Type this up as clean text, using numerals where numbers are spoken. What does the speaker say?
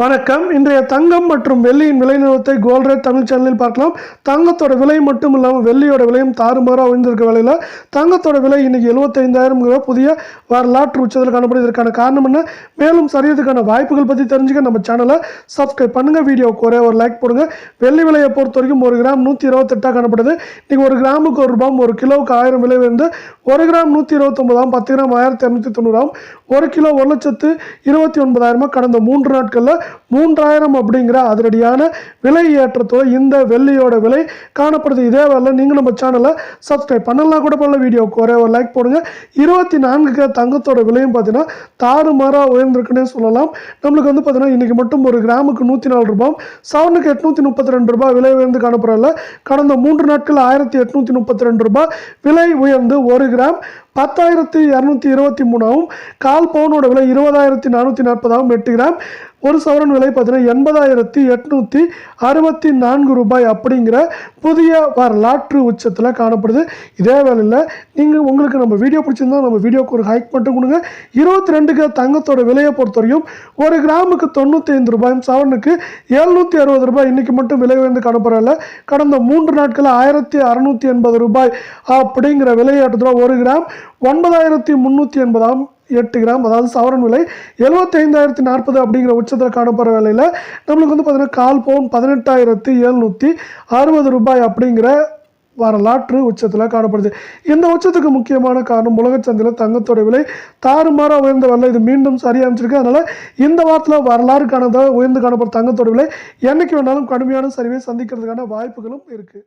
வணக்கம். இன்றைய தங்கம் மற்றும் வெள்ளியின் விலை நிலவரத்தை கோல்ட் ரேட் தமிழ் சேனலில் பார்க்கலாம். தங்கத்தோட விலை மட்டும் இல்லாமல் வெள்ளியோட விலையும் தாறுமாறாக உயர்ந்திருக்க வேலையில் தங்கத்தோட விலை இன்னைக்கு 75,000 புதிய வரலாற்று உச்சத்தில் காணப்படுது. இதற்கான காரணம் என்ன, மேலும் சரியதுக்கான வாய்ப்புகள் பற்றி தெரிஞ்சுக்க நம்ம சேனலை சப்ஸ்கிரைப் பண்ணுங்க. வீடியோவுக்கு ஒரே ஒரு லைக் போடுங்க. வெள்ளி விலையை பொறுத்த வரைக்கும் 1 கிராம் 128 காணப்படுது. இன்னைக்கு 1 கிராமுக்கு 1 ரூபாய், 1 கிலோவுக்கு 1000 விலை வந்து 1 கிராம் 129, 10 கிராம் 1290, 1 கிலோ 1,29,000 கடந்த 3 நாட்களில் 3000 அப்படிங்கிற அதிரடியான விலை ஏற்றத்தோடு இந்த வெள்ளியோட விலை காணப்படுது. இதே வேலை நீங்கள் நம்ம சேனலை சப்ஸ்கிரைப் பண்ணலாம் கூட பண்ணல. வீடியோவுக்கு ஒரே ஒரு லைக் போடுங்க. 24 தங்கத்தோட விலையும் பார்த்தீங்கன்னா தாறுமாறாக உயர்ந்திருக்குன்னே சொல்லலாம். நம்மளுக்கு வந்து பார்த்தீங்கன்னா இன்றைக்கி மட்டும் 1 கிராமுக்கு 104 ரூபாய், சவரனுக்கு 832 ரூபாய் விலை உயர்ந்து காணப்படல. கடந்த 3 நாட்கள் 1832 ரூபாய் விலை உயர்ந்து 1 கிராம் 10,223 கால் பவுனோட விலை 20,440 8 கிராம் 1 சவரன் விலை பார்த்தீங்கன்னா 80,864 ரூபாய் அப்படிங்கிற புதிய வரலாற்று உச்சத்தில் காணப்படுது. இதே வேளையில் உங்களுக்கு நம்ம வீடியோ பிடிச்சிருந்தா நம்ம வீடியோக்கு ஒரு ஹைக் மட்டும் கொடுங்க. 22 தங்கத்தோட விலையை பொறுத்தவரையும் 1 கிராமுக்கு 95 ரூபாயும், சவரனுக்கு 760 ரூபாய் இன்னைக்கு மட்டும் விலை உயர்ந்து காணப்படல. கடந்த 3 நாட்கள் 1,680 ரூபாய் அப்படிங்கிற விலையேற்றத்தில் 1 கிராம் 9,380 8 கிராம், அதாவது சவரன் விலை 75,040 அப்படிங்கிற உச்சத்தில் காணப்படுற வேலையில் நம்மளுக்கு வந்து பார்த்தீங்கன்னா கால் பவுன் 18,760 ரூபாய் அப்படிங்கிற வரலாற்று உச்சத்தில் காணப்படுது. இந்த உச்சத்துக்கு முக்கியமான காரணம் உலகச்சந்தையில் தங்கத்தோட விலை தாறுமாறாக உயர்ந்த வரல. இது மீண்டும் சரியாக அமைச்சிருக்கு. அதனால் இந்த வாரத்தில் வரலாறு உயர்ந்து காணப்படுற தங்கத்தோட விலை என்னைக்கு வேணாலும் கடுமையான சரிவை சந்திக்கிறதுக்கான வாய்ப்புகளும் இருக்குது.